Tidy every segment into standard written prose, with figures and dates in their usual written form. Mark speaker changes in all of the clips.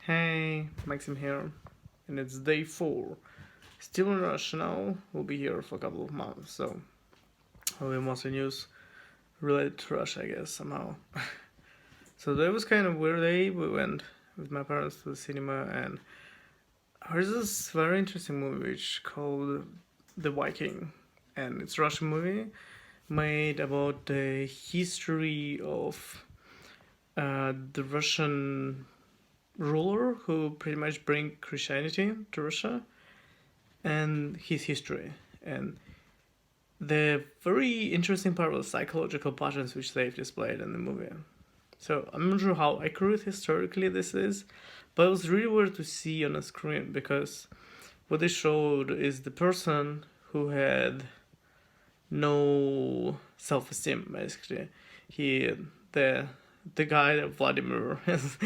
Speaker 1: Hey, Maxim here, and it's day 4. Still in Russia now, we'll be here for a couple of months, so I'll be mostly news related to Russia, I guess, somehow. So that was kind of weird day. We went with my parents to the cinema, and there's this very interesting movie which called The Viking, and it's a Russian movie made about the history of the Russian ruler who pretty much bring Christianity to Russia and his history and the very interesting part of the psychological patterns which they've displayed in the movie. So I'm not sure how accurate historically this is, but it was really weird to see on a screen because what they showed is the person who had no self-esteem basically. He the guy Vladimir as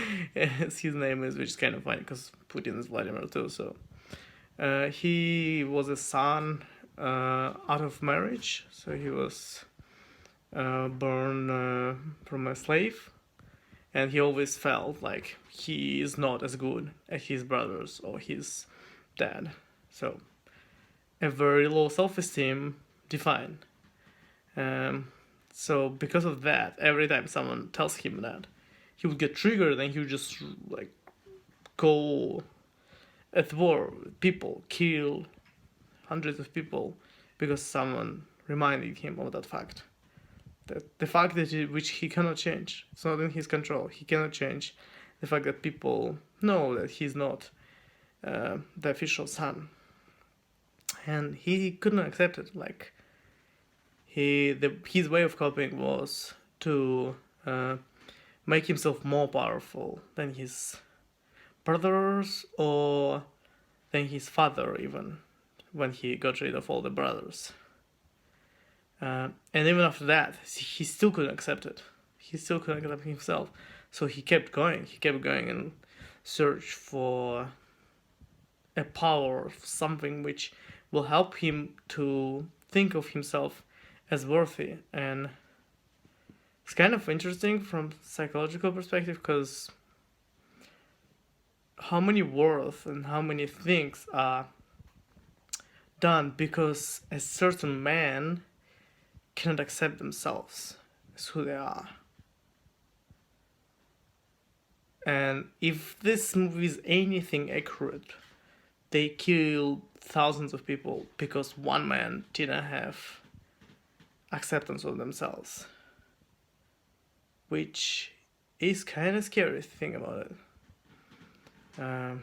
Speaker 1: his name is, which is kind of funny because Putin is Vladimir too. So he was a son out of marriage, so he was born from a slave, and he always felt like he is not as good as his brothers or his dad. So a very low self-esteem defined. Um, so because of that, every time someone tells him that, he would get triggered and he would just like go at war with people, kill hundreds of people because someone reminded him of that fact. That the fact that which he cannot change. It's not in his control. He cannot change the fact that people know that he's not the official son, and he couldn't accept it. Like his way of coping was to make himself more powerful than his brothers or than his father even when he got rid of all the brothers. And even after that, he still couldn't accept it. He still couldn't accept himself. So he kept going. He kept going and search for a power, something which will help him to think of himself as worthy. And it's kind of interesting from psychological perspective because how many worth and how many things are done because a certain man cannot accept themselves as who they are. And if this movie is anything accurate, they killed thousands of people because one man didn't have acceptance of themselves, which is kind of scary if you think about it.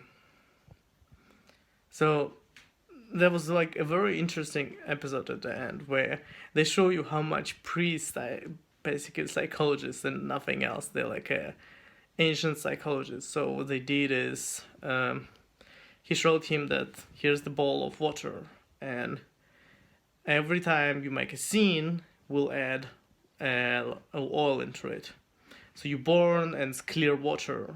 Speaker 1: So there was like a very interesting episode at the end where they show you how much priests are basically psychologists and nothing else. They're like ancient psychologists. So what they did is he showed him that here's the bowl of water, and every time you make a scene, we'll add oil into it. So you burn and it's clear water,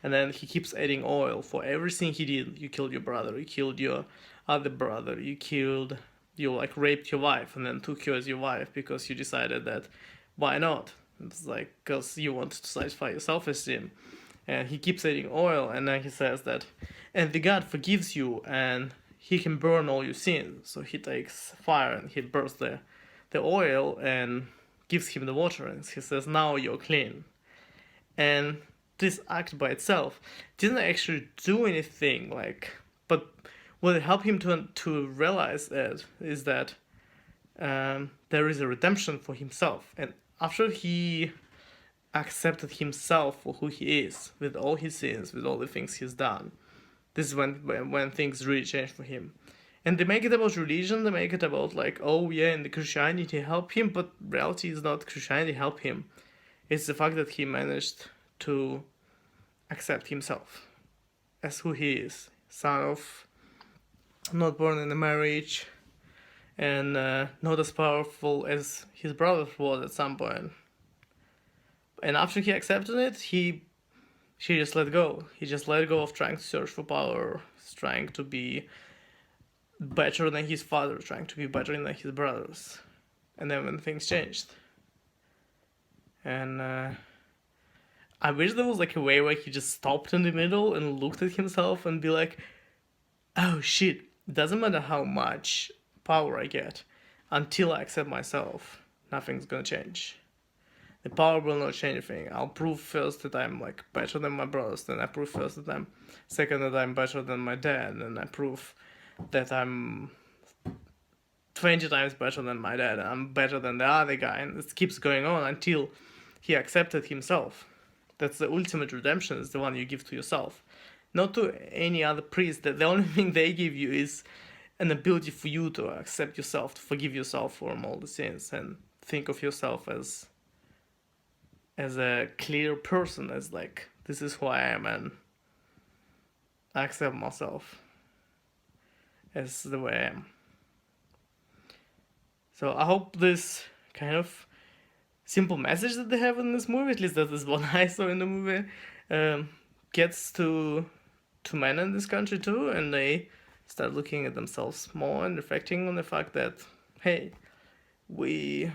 Speaker 1: and then he keeps adding oil for everything he did. You killed your brother, you killed your other brother, you like raped your wife and then took you as your wife because you decided that why not? It's like because you want to satisfy your self-esteem. And he keeps adding oil, and then he says that, and the God forgives you and he can burn all your sins. So he takes fire and he burns the oil and gives him the water, and he says, now you're clean. And this act by itself didn't actually do anything, like, but what it helped him to realize is that there is a redemption for himself. And after he accepted himself for who he is, with all his sins, with all the things he's done, this is when things really change for him. And they make it about religion, they make it about like, oh yeah, and the Christianity help him, but reality is not Christianity help him. It's the fact that he managed to accept himself as who he is, son of not born in a marriage, and not as powerful as his brother was at some point. And after he accepted it, she just let go. He just let go of trying to search for power, trying to be better than his father, trying to be better than his brothers. And then when things changed. And I wish there was like a way where he just stopped in the middle and looked at himself and be like, oh shit, it doesn't matter how much power I get, until I accept myself, nothing's gonna change. The power will not change anything. I'll prove first that I'm like better than my brothers, then I prove first that I'm second that I'm better than my dad, and I prove that I'm 20 times better than my dad, and I'm better than the other guy, and it keeps going on until he accepted himself. That's the ultimate redemption, is the one you give to yourself. Not to any other priest. That the only thing they give you is an ability for you to accept yourself, to forgive yourself from all the sins, and think of yourself as a clear person, as like, this is who I am, and I accept myself as the way I am. So I hope this kind of simple message that they have in this movie, at least that is what I saw in the movie, gets to men in this country too, and they start looking at themselves more and reflecting on the fact that, hey, we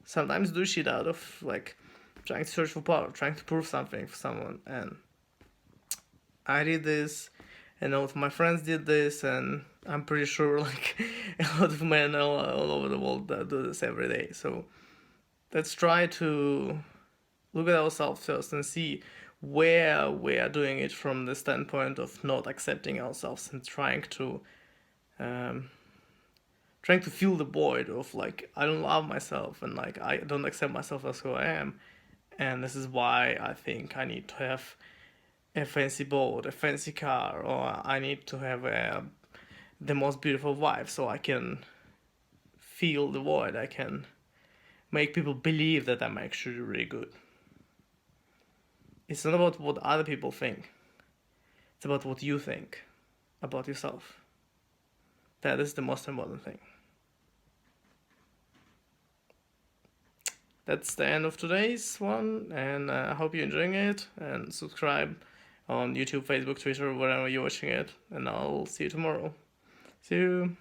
Speaker 1: sometimes do shit out of like trying to search for power, trying to prove something for someone, and I did this, and all of my friends did this, and I'm pretty sure like a lot of men all over the world do this every day. So let's try to look at ourselves first and see where we are doing it from the standpoint of not accepting ourselves and trying to fill the void of like, I don't love myself, and like I don't accept myself as who I am, and this is why I think I need to have a fancy boat, a fancy car, or I need to have the most beautiful wife so I can fill the void. I can make people believe that I'm actually really good. It's not about what other people think. It's about what you think about yourself. That is the most important thing. That's the end of today's one, and I hope you're enjoying it, and subscribe on YouTube, Facebook, Twitter, wherever you're watching it, and I'll see you tomorrow. See you.